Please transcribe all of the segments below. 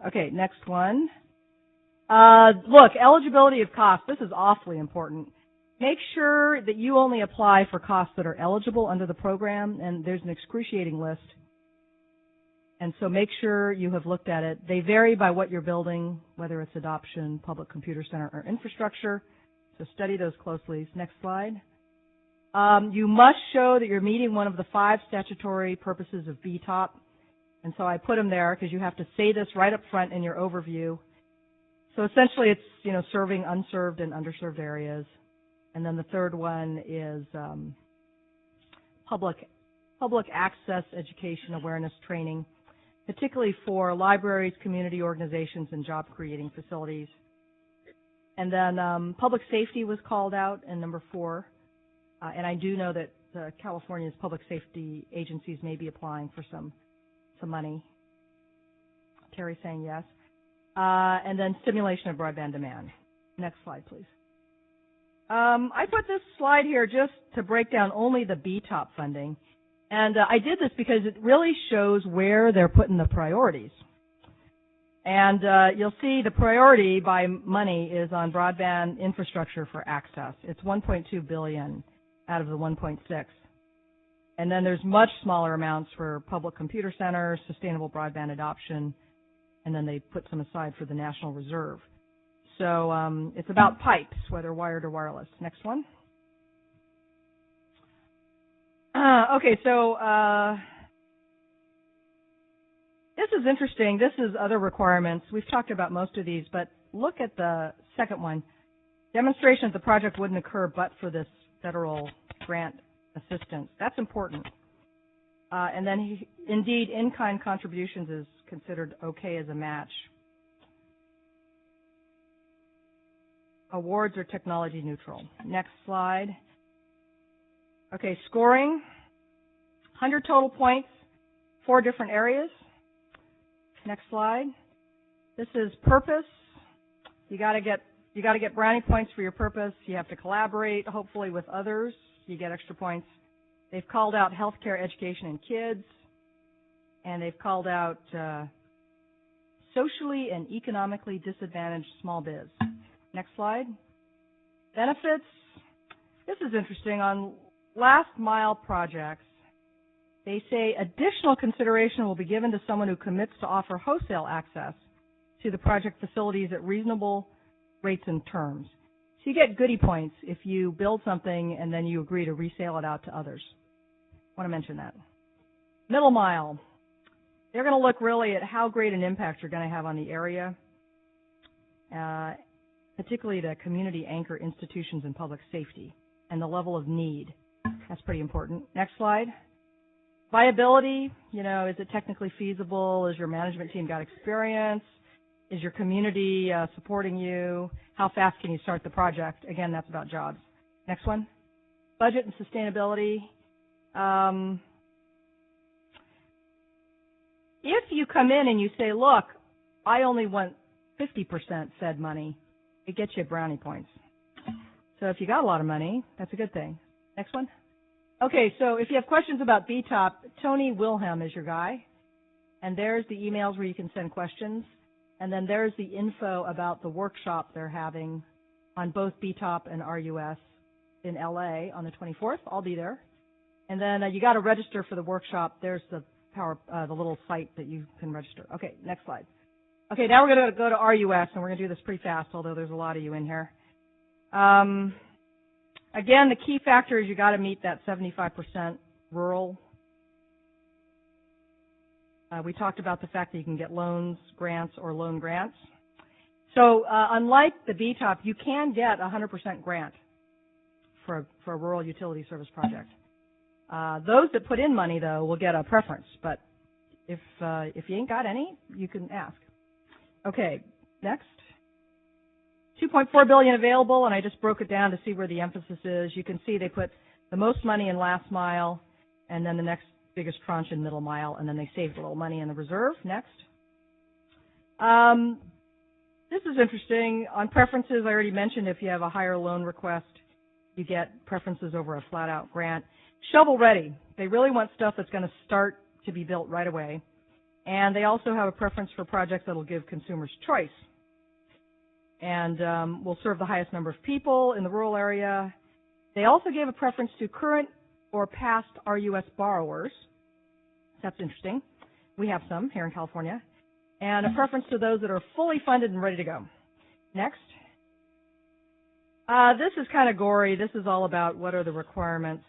Okay, next one. Look, eligibility of costs. This is awfully important. Make sure that you only apply for costs that are eligible under the program, and there's an excruciating list. And so make sure you have looked at it. They vary by what you're building, whether it's adoption, public computer center, or infrastructure. So study those closely. Next slide. You must show that you're meeting one of the 5 statutory purposes of BTOP. And so I put them there because you have to say this right up front in your overview. So essentially it's, serving unserved and underserved areas. And then the third one is public access education awareness training, particularly for libraries, community organizations, and job-creating facilities. And then public safety was called out in number 4. And I do know that California's public safety agencies may be applying for some money. Terry's saying yes. And then stimulation of broadband demand. Next slide, please. I put this slide here just to break down only the BTOP funding. And I did this because it really shows where they're putting the priorities. And you'll see the priority by money is on broadband infrastructure for access. It's $1.2 billion out of the 1.6. And then there's much smaller amounts for public computer centers, sustainable broadband adoption, and then they put some aside for the National Reserve. So it's about pipes, whether wired or wireless. Next one. Okay, so this is interesting. This is other requirements. We've talked about most of these, but look at the second one. Demonstration that the project wouldn't occur but for this federal grant assistance. That's important. And then, indeed, in-kind contributions is considered okay as a match. Awards are technology neutral. Next slide. Okay, scoring. 100 total points, 4 different areas. Next slide. This is purpose. You got to get brownie points for your purpose. You have to collaborate, hopefully, with others. You get extra points. They've called out healthcare, education, and kids, and they've called out socially and economically disadvantaged small biz. Next slide. Benefits. This is interesting. On last mile projects, they say additional consideration will be given to someone who commits to offer wholesale access to the project facilities at reasonable rates and terms. So you get goodie points if you build something and then you agree to resale it out to others. I want to mention that. Middle mile. They're going to look really at how great an impact you're going to have on the area, particularly the community anchor institutions and public safety, and the level of need. That's pretty important. Next slide. Viability, is it technically feasible? Is your management team got experience? Is your community supporting you? How fast can you start the project? Again, that's about jobs. Next one. Budget and sustainability. If you come in and you say, look, I only want 50% Fed money, it gets you brownie points. So if you got a lot of money, that's a good thing. Next one. Okay, so if you have questions about BTOP, Tony Wilhelm is your guy. And there's the emails where you can send questions. And then there's the info about the workshop they're having on both BTOP and RUS in LA on the 24th. I'll be there. And then you got to register for the workshop. There's the little site that you can register. Okay, next slide. Okay, now we're going to go to RUS, and we're going to do this pretty fast, although there's a lot of you in here. Again, the key factor is you got to meet that 75% rural. We talked about the fact that you can get loans, grants, or loan grants. So unlike the BTOP, you can get a 100% grant for a rural utility service project. Those that put in money, though, will get a preference. But if you ain't got any, you can ask. Okay, next. $2.4 billion available, and I just broke it down to see where the emphasis is. You can see they put the most money in last mile, and then the next biggest tranche in middle mile, and then they saved a little money in the reserve. Next. This is interesting. On preferences, I already mentioned if you have a higher loan request, you get preferences over a flat-out grant. Shovel ready. They really want stuff that's going to start to be built right away. And they also have a preference for projects that will give consumers choice and will serve the highest number of people in the rural area. They also gave a preference to current or past RUS borrowers. That's interesting. We have some here in California. And a preference to those that are fully funded and ready to go. Next. This is kind of gory. This is all about what are the requirements.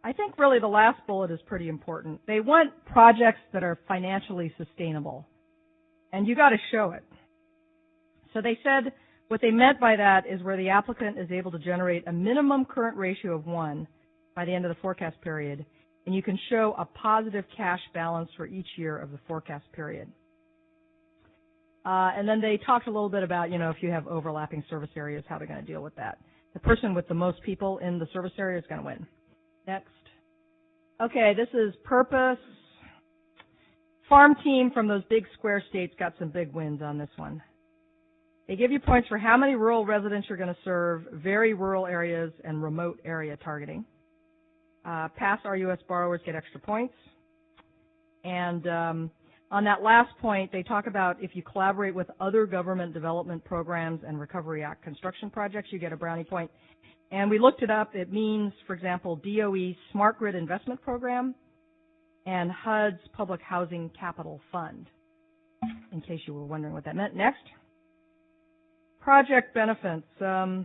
I think really the last bullet is pretty important. They want projects that are financially sustainable, and you got to show it. So they said what they meant by that is where the applicant is able to generate a minimum current ratio of 1 by the end of the forecast period, and you can show a positive cash balance for each year of the forecast period. And then they talked a little bit about, if you have overlapping service areas, how they're going to deal with that. The person with the most people in the service area is going to win. Next. Okay, this is purpose. Farm team from those big square states got some big wins on this one. They give you points for how many rural residents you're going to serve, very rural areas, and remote area targeting. Past RUS borrowers get extra points. And on that last point, they talk about if you collaborate with other government development programs and Recovery Act construction projects, you get a brownie point. And we looked it up. It means, for example, DOE's Smart Grid Investment Program and HUD's Public Housing Capital Fund, in case you were wondering what that meant. Next. Project benefits. So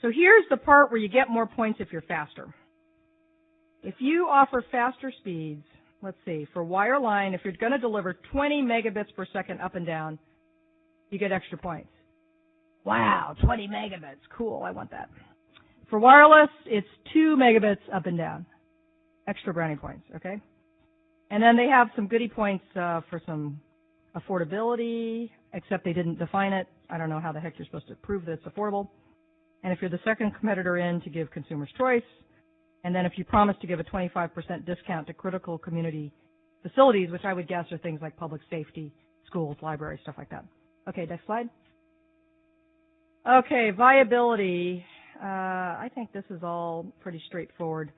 here's the part where you get more points if you're faster. If you offer faster speeds, let's see, for wireline, if you're going to deliver 20 megabits per second up and down, you get extra points. Wow, 20 megabits. Cool, I want that. For wireless, it's 2 megabits up and down. Extra brownie points, okay? And then they have some goodie points for some affordability, except they didn't define it. I don't know how the heck you're supposed to prove that it's affordable. And if you're the second competitor in, to give consumers choice. And then if you promise to give a 25% discount to critical community facilities, which I would guess are things like public safety, schools, libraries, stuff like that. Okay, next slide. Okay, viability. I think this is all pretty straightforward.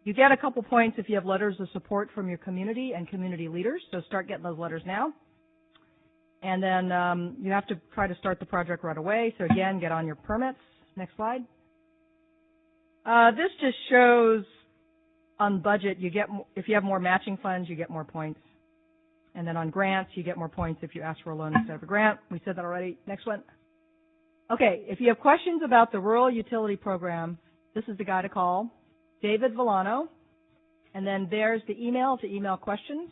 You get a couple points if you have letters of support from your community and community leaders, so start getting those letters now. And then you have to try to start the project right away, so again, get on your permits. Next slide. This just shows on budget, you get if you have more matching funds, you get more points. And then on grants, you get more points if you ask for a loan instead of a grant. We said that already. Next one. Okay, if you have questions about the Rural Utility Program, this is the guy to call, David Villano. And then there's the email to email questions.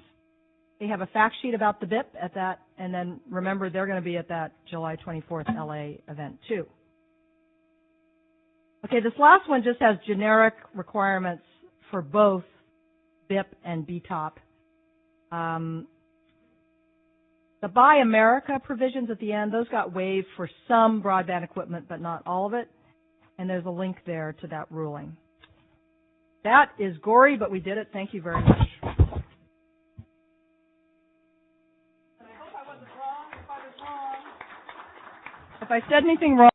They have a fact sheet about the BIP at that. And then remember, they're going to be at that July 24th LA event too. Okay, this last one just has generic requirements for both BIP and BTOP. The Buy America provisions at the end, those got waived for some broadband equipment, but not all of it. And there's a link there to that ruling. That is gory, but we did it. Thank you very much. And I hope I wasn't wrong. If I was wrong, if I said anything wrong,